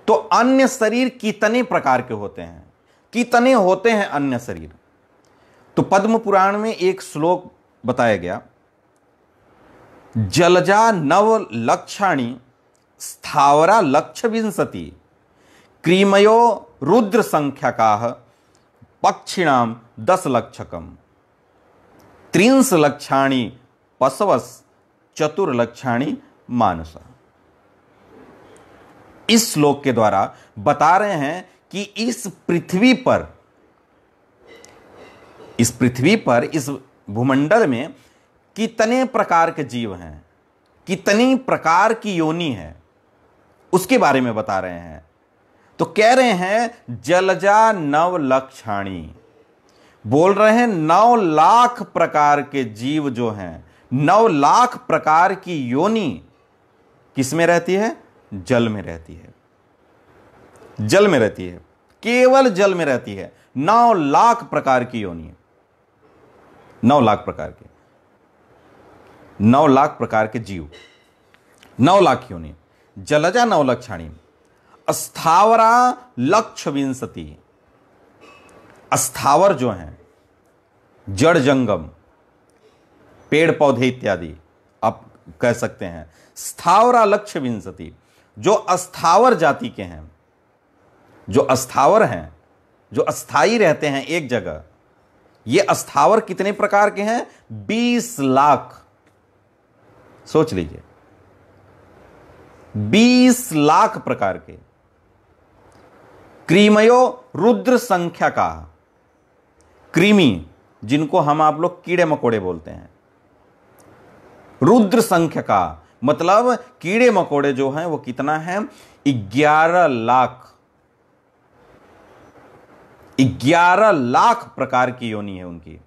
तो अन्य शरीर कितने प्रकार के होते हैं, कितने होते हैं अन्य शरीर? तो पद्म पुराण में एक श्लोक बताया गया, जलजा नव लक्षाणी स्थावरा लक्ष विंशति क्रीमयो रुद्र संख्याकाः पक्षिणाम 10 लक्षकम त्रिंश लक्षाणी पशवस चतुर्लक्षाणी मानसा। इस श्लोक के द्वारा बता रहे हैं कि इस पृथ्वी पर इस भूमंडल में कितने प्रकार के जीव हैं, कितनी प्रकार की योनि है, उसके बारे में बता रहे हैं। तो कह रहे हैं जलजा 9 लक्षाणी, बोल रहे हैं 9 लाख प्रकार के जीव जो हैं, 9 लाख प्रकार की योनि किस में रहती है? जल में रहती है, जल में रहती है, केवल जल में रहती है। 9 लाख प्रकार की योनि, 9 लाख प्रकार के, 9 लाख प्रकार के जीव, 9 लाख योनि। जलजा 9 लक्षाणी अस्थावरा लक्ष विंशति। अस्थावर जो हैं, जड़ जंगम, पेड़ पौधे इत्यादि आप कह सकते हैं। स्थावरा लक्ष विंशति, जो अस्थावर जाति के हैं, जो अस्थावर हैं, जो अस्थाई रहते हैं एक जगह, ये अस्थावर कितने प्रकार के हैं? 20 लाख। सोच लीजिए, 20 लाख प्रकार के। क्रीमयो रुद्र संख्या का, कृमि जिनको हम आप लोग कीड़े मकोड़े बोलते हैं, रुद्र संख्या का मतलब कीड़े मकोड़े जो हैं वो कितना है? 11 लाख। 11 लाख प्रकार की योनि है उनकी।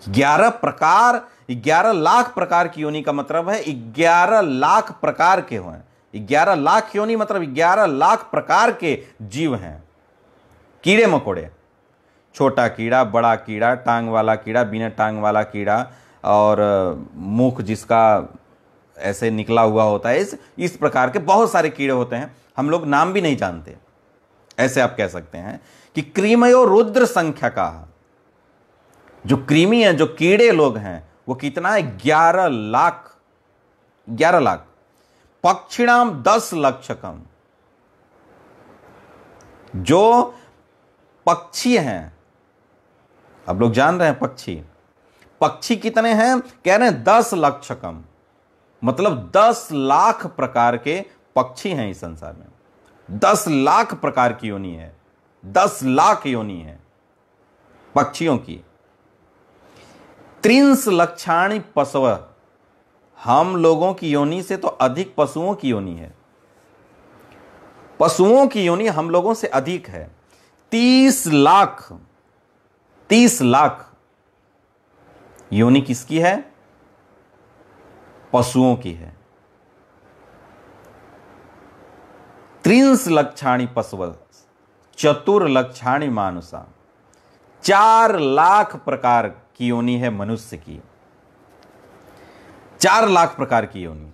11 लाख प्रकार की योनि का मतलब है 11 लाख प्रकार के हैं। 11 लाख योनि मतलब 11 लाख प्रकार के जीव हैं, कीड़े मकोड़े। छोटा कीड़ा, बड़ा कीड़ा, टांग वाला कीड़ा, बिना टांग वाला कीड़ा, और मुख जिसका ऐसे निकला हुआ होता है, इस प्रकार के बहुत सारे कीड़े होते हैं, हम लोग नाम भी नहीं जानते। ऐसे आप कह सकते हैं कि क्रीमयो रुद्र संख्या का, जो कृमि है, जो कीड़े लोग हैं, वो कितना है? 11 लाख। 11 लाख। पक्षिणाम 10 लक्षकम, जो पक्षी हैं, अब लोग जान रहे हैं पक्षी कितने हैं? कह रहे हैं 10 लक्षकम, मतलब 10 लाख प्रकार के पक्षी हैं इस संसार में। 10 लाख प्रकार की योनि है, 10 लाख योनि है पक्षियों की। त्रिंश लक्षाणी पशव, हम लोगों की योनि से तो अधिक पशुओं की योनि है। पशुओं की योनि हम लोगों से अधिक है। 30 लाख, 30 लाख योनि किसकी है? पशुओं की है। त्रिंश लक्षाणी पशव चतुर्लक्षाणी मानुषा, 4 लाख प्रकार की योनि है मनुष्य की। 4 लाख प्रकार की योनि।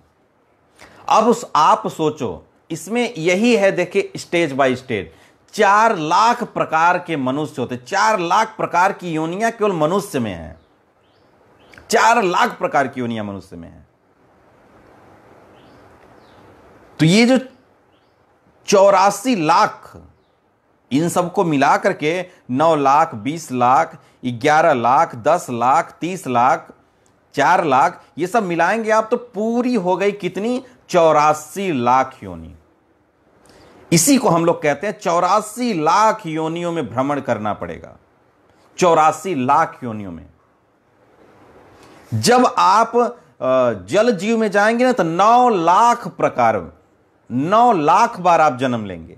अब आप सोचो, इसमें यही है, देखिए स्टेज बाय स्टेज। 4 लाख प्रकार के मनुष्य होते, 4 लाख प्रकार की योनियां केवल मनुष्य में है। 4 लाख प्रकार की योनियां मनुष्य में है। तो ये जो 84 लाख, इन सबको मिला करके 9 लाख, 20 लाख, 11 लाख, 10 लाख, 30 लाख, 4 लाख, ये सब मिलाएंगे आप तो पूरी हो गई कितनी? 84 लाख योनि। इसी को हम लोग कहते हैं 84 लाख योनियों में भ्रमण करना पड़ेगा। 84 लाख योनियों में। जब आप जल जीव में जाएंगे ना, तो 9 लाख प्रकार, 9 लाख बार आप जन्म लेंगे,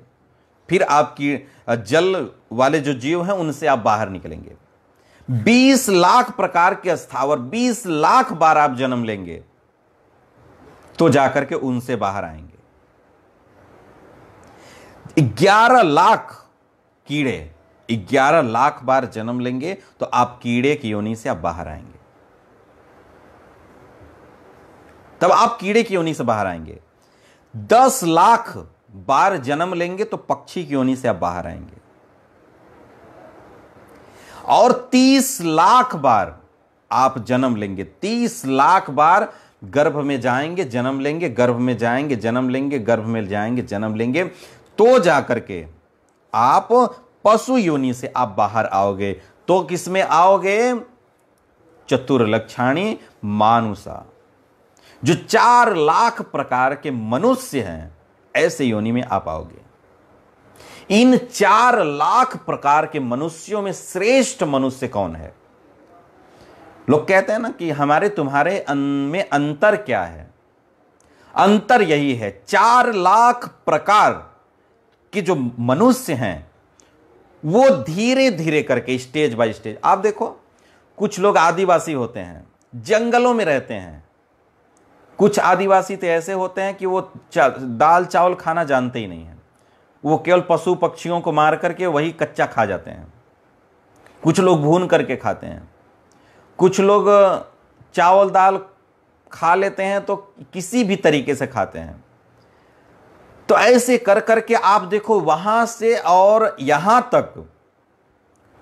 फिर आपकी जल वाले जो जीव हैं उनसे आप बाहर निकलेंगे। 20 लाख प्रकार के स्थावर, 20 लाख बार आप जन्म लेंगे तो जाकर के उनसे बाहर आएंगे। 11 लाख कीड़े, 11 लाख बार जन्म लेंगे तो आप कीड़े की योनि से आप बाहर आएंगे। तब आप कीड़े की योनि से बाहर आएंगे। 10 लाख बार जन्म लेंगे तो पक्षी की योनि से आप बाहर आएंगे, और 30 लाख बार आप जन्म लेंगे, 30 लाख बार गर्भ में जाएंगे, जन्म लेंगे, गर्भ में जाएंगे, जन्म लेंगे, गर्भ में जाएंगे, जन्म लेंगे, तो जाकर के आप पशु योनि से आप बाहर आओगे। तो किसमें आओगे? चतुर्लक्षाणी मानुषा। जो 4 लाख प्रकार के मनुष्य हैं, ऐसे योनि में आप आओगे। इन 4 लाख प्रकार के मनुष्यों में श्रेष्ठ मनुष्य कौन है? लोग कहते हैं ना कि हमारे तुम्हारे में अंतर क्या है? अंतर यही है, 4 लाख प्रकार के जो मनुष्य हैं वो धीरे धीरे करके, स्टेज बाय स्टेज। आप देखो, कुछ लोग आदिवासी होते हैं, जंगलों में रहते हैं। कुछ आदिवासी तो ऐसे होते हैं कि वो दाल चावल खाना जानते ही नहीं है, वो केवल पशु पक्षियों को मार करके वही कच्चा खा जाते हैं। कुछ लोग भून करके खाते हैं, कुछ लोग चावल दाल खा लेते हैं तो किसी भी तरीके से खाते हैं। तो ऐसे कर करके आप देखो, वहां से और यहां तक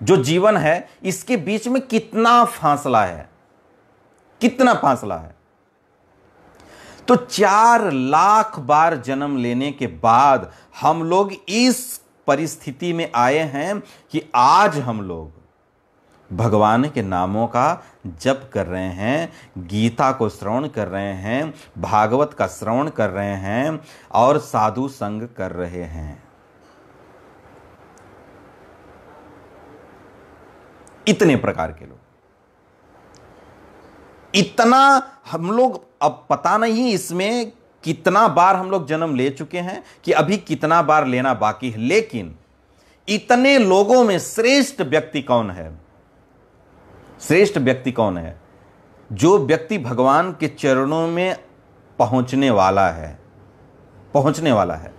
जो जीवन है, इसके बीच में कितना फासला है, कितना फासला है। तो 4 लाख बार जन्म लेने के बाद हम लोग इस परिस्थिति में आए हैं कि आज हम लोग भगवान के नामों का जप कर रहे हैं, गीता को श्रवण कर रहे हैं, भागवत का श्रवण कर रहे हैं और साधु संग कर रहे हैं। इतने प्रकार के लोग, इतना हम लोग, अब पता नहीं इसमें कितना बार हम लोग जन्म ले चुके हैं कि अभी कितना बार लेना बाकी है। लेकिन इतने लोगों में श्रेष्ठ व्यक्ति कौन है? श्रेष्ठ व्यक्ति कौन है? जो व्यक्ति भगवान के चरणों में पहुंचने वाला है। पहुंचने वाला है।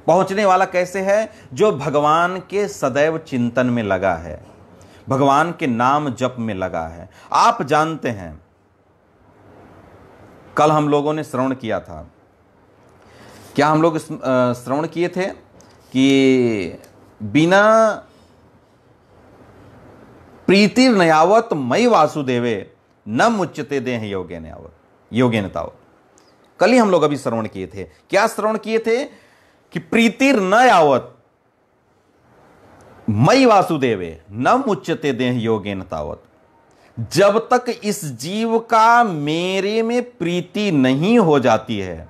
पहुंचने वाला कैसे है? जो भगवान के सदैव चिंतन में लगा है, भगवान के नाम जप में लगा है। आप जानते हैं, कल हम लोगों ने श्रवण किया था, क्या हम लोग श्रवण किए थे कि बिना प्रीतिर नयावत मई वासुदेवे न मुच्यते देह योगेन तावत। कल ही हम लोग अभी श्रवण किए थे। क्या श्रवण किए थे? कि प्रीतिर न यावत मई वासुदेवे न मुच्यते देह योगेन तावत। जब तक इस जीव का मेरे में प्रीति नहीं हो जाती है,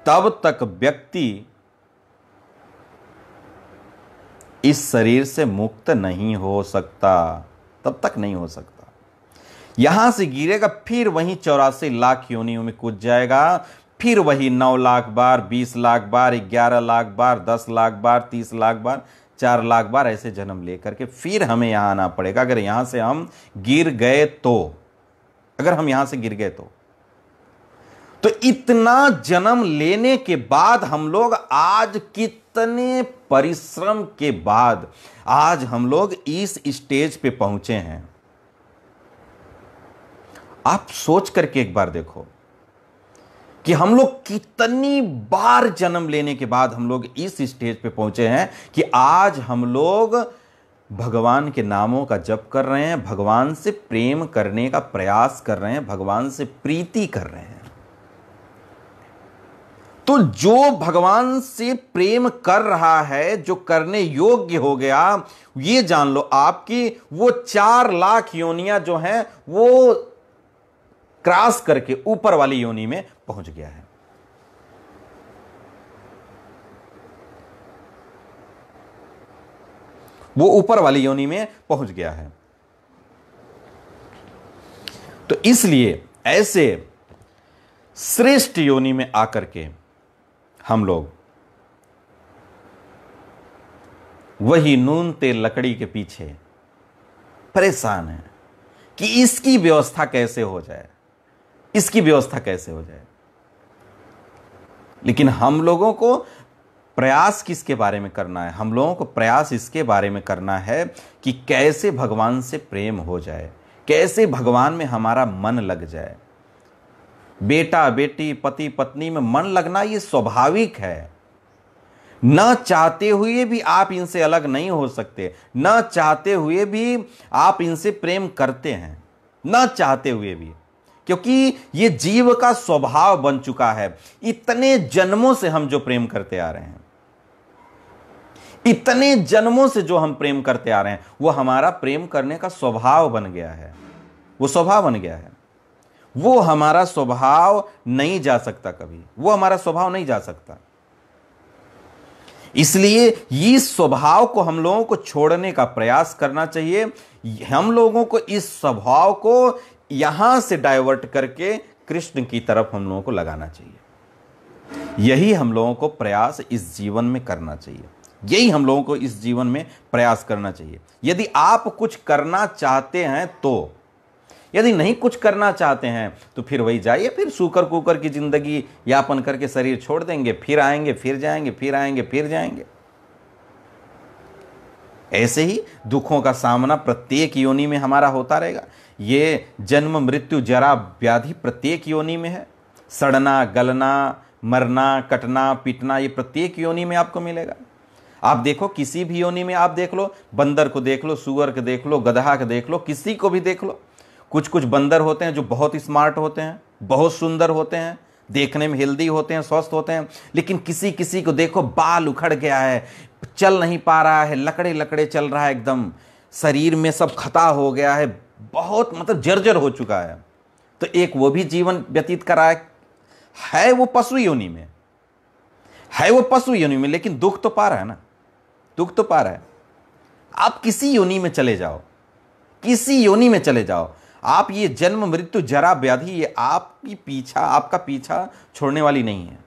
तब तक व्यक्ति इस शरीर से मुक्त नहीं हो सकता, तब तक नहीं हो सकता। यहां से गिरेगा, फिर वहीं 84 लाख योनियों में कूद जाएगा, फिर वही 9 लाख बार, 20 लाख बार, 11 लाख बार, 10 लाख बार, 30 लाख बार, 4 लाख बार ऐसे जन्म लेकर के फिर हमें यहां आना पड़ेगा। अगर यहां से हम गिर गए तो, अगर हम यहां से गिर गए तो इतना जन्म लेने के बाद हम लोग आज कितने परिश्रम के बाद आज हम लोग इस स्टेज पे पहुंचे हैं। आप सोच करके एक बार देखो कि हम लोग कितनी बार जन्म लेने के बाद हम लोग इस स्टेज पे पहुंचे हैं कि आज हम लोग भगवान के नामों का जप कर रहे हैं, भगवान से प्रेम करने का प्रयास कर रहे हैं, भगवान से प्रीति कर रहे हैं। तो जो भगवान से प्रेम कर रहा है, जो करने योग्य हो गया, ये जान लो आपकी वो 4 लाख योनियां जो हैं वो क्रॉस करके ऊपर वाली योनि में पहुंच गया है। वो ऊपर वाली योनि में पहुंच गया है। तो इसलिए ऐसे श्रेष्ठ योनि में आकर के हम लोग वही नून तेल लकड़ी के पीछे परेशान हैं कि इसकी व्यवस्था कैसे हो जाए, इसकी व्यवस्था कैसे हो जाए। लेकिन हम लोगों को प्रयास किसके बारे में करना है? हम लोगों को प्रयास इसके बारे में करना है कि कैसे भगवान से प्रेम हो जाए, कैसे भगवान में हमारा मन लग जाए। बेटा बेटी, पति पत्नी में मन लगना ये स्वाभाविक है, न चाहते हुए भी आप इनसे अलग नहीं हो सकते, न चाहते हुए भी आप इनसे प्रेम करते हैं, न चाहते हुए भी, क्योंकि ये जीव का स्वभाव बन चुका है। इतने जन्मों से हम जो प्रेम करते आ रहे हैं, इतने जन्मों से जो हम प्रेम करते आ रहे हैं, वो हमारा प्रेम करने का स्वभाव बन गया है, वो स्वभाव बन गया है। वो हमारा स्वभाव नहीं जा सकता, कभी वो हमारा स्वभाव नहीं जा सकता। इसलिए इस स्वभाव को हम लोगों को छोड़ने का प्रयास करना चाहिए। हम लोगों को इस स्वभाव को यहां से डाइवर्ट करके कृष्ण की तरफ हम लोगों को लगाना चाहिए। यही हम लोगों को प्रयास इस जीवन में करना चाहिए, यही हम लोगों को इस जीवन में प्रयास करना चाहिए। यदि आप कुछ करना चाहते हैं तो, यदि नहीं कुछ करना चाहते हैं तो फिर वही जाइए, फिर सूकर कुकर की जिंदगी यापन करके शरीर छोड़ देंगे, फिर आएंगे फिर जाएंगे, फिर आएंगे फिर जाएंगे। ऐसे ही दुखों का सामना प्रत्येक योनि में हमारा होता रहेगा। ये जन्म मृत्यु जरा व्याधि प्रत्येक योनि में है। सड़ना, गलना, मरना, कटना, पिटना, ये प्रत्येक योनि में आपको मिलेगा। आप देखो, किसी भी योनि में आप देख लो, बंदर को देख लो, सुअर को देख लो, गधा को देख लो, किसी को भी देख लो। कुछ कुछ बंदर होते हैं जो बहुत स्मार्ट होते हैं, बहुत सुंदर होते हैं, देखने में हेल्दी होते हैं, स्वस्थ होते हैं, लेकिन किसी किसी को देखो बाल उखड़ गया है, चल नहीं पा रहा है, लकड़े लकड़े चल रहा है, एकदम शरीर में सब खता हो गया है, बहुत मतलब जर्जर हो चुका है। तो एक वो भी जीवन व्यतीत कर रहा है वो पशु योनि में, है वो पशु योनि में, लेकिन दुख तो पा रहा है ना, दुख तो पा रहा है। आप किसी योनि में चले जाओ, किसी योनि में चले जाओ, आप ये जन्म मृत्यु जरा व्याधि ये आपका पीछा छोड़ने वाली नहीं है।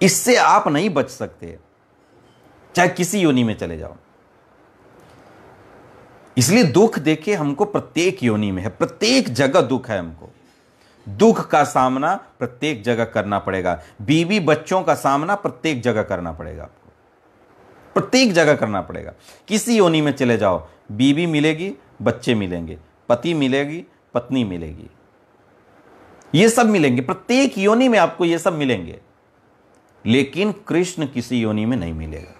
इससे आप नहीं बच सकते, चाहे किसी योनि में चले जाओ। इसलिए दुख देखिए हमको प्रत्येक योनि में है, प्रत्येक जगह दुख है। हमको दुख का सामना प्रत्येक जगह करना पड़ेगा। बीवी बच्चों का सामना प्रत्येक जगह करना पड़ेगा, आपको प्रत्येक जगह करना पड़ेगा। किसी योनि में चले जाओ, बीवी मिलेगी, बच्चे मिलेंगे, पति मिलेगी, पत्नी मिलेगी, ये सब मिलेंगे, प्रत्येक योनि में आपको ये सब मिलेंगे। लेकिन कृष्ण किसी योनि में नहीं मिलेगा।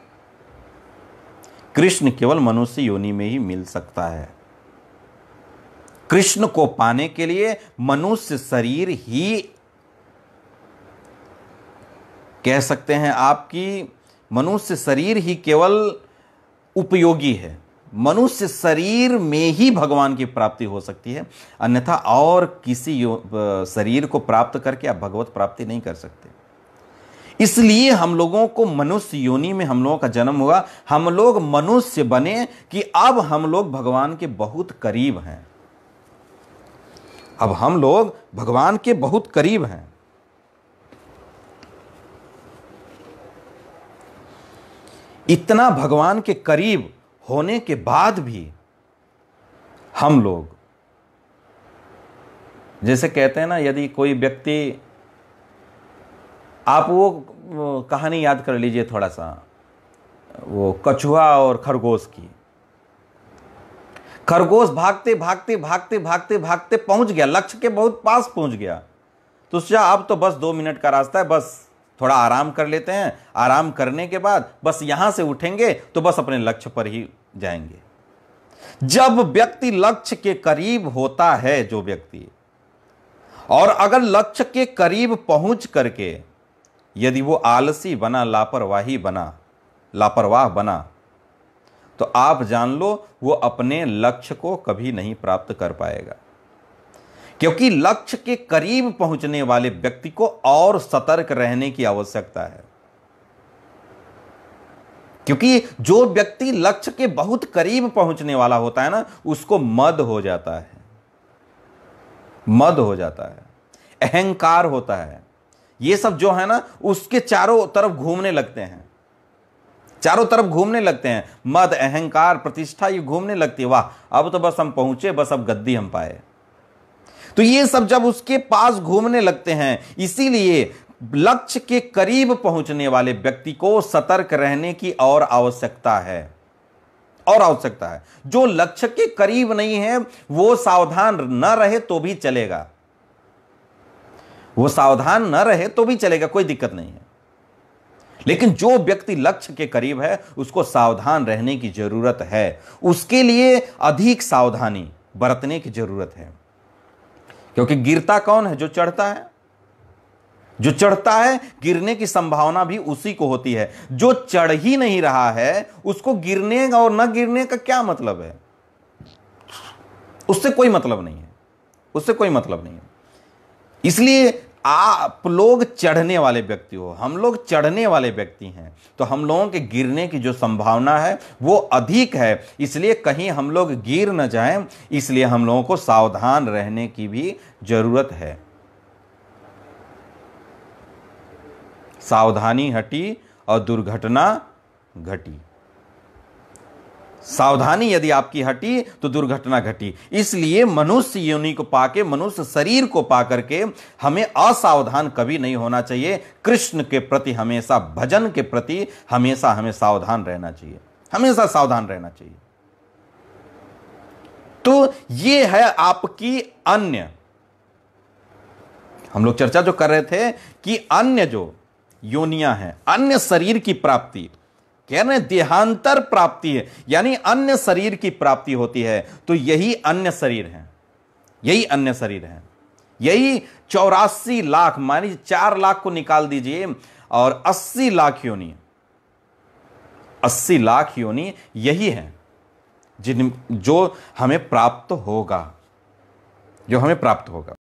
कृष्ण केवल मनुष्य योनि में ही मिल सकता है। कृष्ण को पाने के लिए मनुष्य शरीर ही, कह सकते हैं आपकी मनुष्य शरीर ही केवल उपयोगी है। मनुष्य शरीर में ही भगवान की प्राप्ति हो सकती है, अन्यथा और किसी शरीर को प्राप्त करके आप भगवत प्राप्ति नहीं कर सकते। इसलिए हम लोगों को मनुष्य योनि में हम लोगों का जन्म हुआ। हम लोग मनुष्य बने कि अब हम लोग भगवान के बहुत करीब हैं। अब हम लोग भगवान के बहुत करीब हैं। इतना भगवान के करीब होने के बाद भी हम लोग, जैसे कहते हैं ना, यदि कोई व्यक्ति, आप वो कहानी याद कर लीजिए थोड़ा सा, वो कछुआ और खरगोश की। खरगोश भागते भागते भागते भागते भागते पहुंच गया, लक्ष्य के बहुत पास पहुंच गया। तो सोचा अब तो बस 2 मिनट का रास्ता है, बस थोड़ा आराम कर लेते हैं, आराम करने के बाद बस यहां से उठेंगे तो बस अपने लक्ष्य पर ही जाएंगे। जब व्यक्ति लक्ष्य के करीब होता है, जो व्यक्ति, और अगर लक्ष्य के करीब पहुंच करके यदि वो आलसी बना, लापरवाह बना, तो आप जान लो वो अपने लक्ष्य को कभी नहीं प्राप्त कर पाएगा। क्योंकि लक्ष्य के करीब पहुंचने वाले व्यक्ति को और सतर्क रहने की आवश्यकता है। क्योंकि जो व्यक्ति लक्ष्य के बहुत करीब पहुंचने वाला होता है ना, उसको मद हो जाता है, मद हो जाता है, अहंकार होता है, ये सब जो है ना उसके चारों तरफ घूमने लगते हैं, चारों तरफ घूमने लगते हैं। मद, अहंकार, प्रतिष्ठा ये घूमने लगती है। वाह, अब तो बस हम पहुंचे, बस अब गद्दी हम पाए। तो ये सब जब उसके पास घूमने लगते हैं, इसीलिए लक्ष्य के करीब पहुंचने वाले व्यक्ति को सतर्क रहने की और आवश्यकता है, और आवश्यकता है। जो लक्ष्य के करीब नहीं है वो सावधान न रहे तो भी चलेगा, वो सावधान न रहे तो भी चलेगा, कोई दिक्कत नहीं है। लेकिन जो व्यक्ति लक्ष्य के करीब है उसको सावधान रहने की जरूरत है, उसके लिए अधिक सावधानी बरतने की जरूरत है। क्योंकि गिरता कौन है? जो चढ़ता है। जो चढ़ता है गिरने की संभावना भी उसी को होती है। जो चढ़ ही नहीं रहा है उसको गिरने और न गिरने का क्या मतलब है? उससे कोई मतलब नहीं है, उससे कोई मतलब नहीं है। इसलिए आप लोग चढ़ने वाले व्यक्ति हो, हम लोग चढ़ने वाले व्यक्ति हैं, तो हम लोगों के गिरने की जो संभावना है वो अधिक है। इसलिए कहीं हम लोग गिर न जाएं, इसलिए हम लोगों को सावधान रहने की भी जरूरत है। सावधानी हटी और दुर्घटना घटी। सावधानी यदि आपकी हटी तो दुर्घटना घटी। इसलिए मनुष्य योनि को पाके, मनुष्य शरीर को पाकर के हमें असावधान कभी नहीं होना चाहिए। कृष्ण के प्रति हमेशा, भजन के प्रति हमेशा हमें सावधान रहना चाहिए, हमेशा सावधान रहना चाहिए। तो ये है आपकी अन्य, हम लोग चर्चा जो कर रहे थे कि अन्य जो योनियां हैं, अन्य शरीर की प्राप्ति, कह रहे हैं देहांतर प्राप्ति है, यानी अन्य शरीर की प्राप्ति होती है। तो यही अन्य शरीर है, यही अन्य शरीर है। यही 84 लाख, मानिए 4 लाख को निकाल दीजिए और 80 लाख योनि, 80 लाख योनि यही है जो हमें प्राप्त होगा, जो हमें प्राप्त होगा।